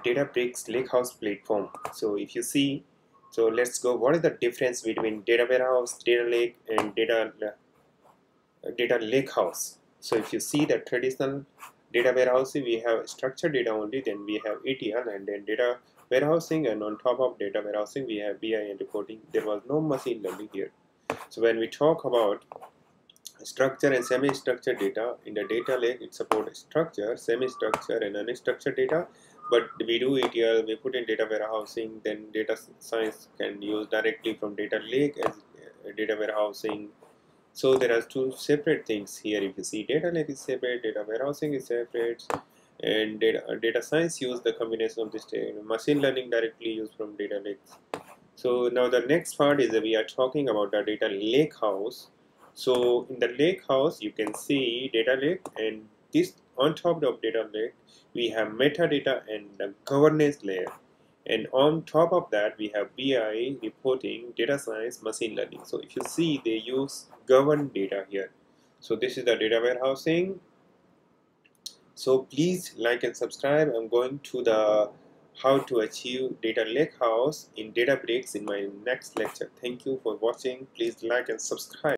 Databricks Lakehouse platform. So if you see, so let's go. What is the difference between data warehouse, data lake, and data lakehouse? So if you see the traditional data warehousing, we have structured data only, then we have ETL, and then data warehousing, and on top of data warehousing we have BI and reporting. There was no machine learning here. So when we talk about structured and semi-structured data, in the data lake it supports structured, semi-structured, and unstructured data. But we do ETL, we put in data warehousing, then data science can use directly from data lake as data warehousing. So there are two separate things here. If you see, data lake is separate, data warehousing is separate, and data science use the combination of this. Machine learning directly used from data lakes. So now the next part is that we are talking about the data lake house. So in the lake house, you can see data lake, and this on top of data lake, we have metadata and the governance layer. And on top of that, we have BI, reporting, data science, machine learning. So if you see, they use governed data here. So this is the data warehousing. So please like and subscribe. I'm going to the how to achieve data lakehouse in Databricks in my next lecture. Thank you for watching. Please like and subscribe.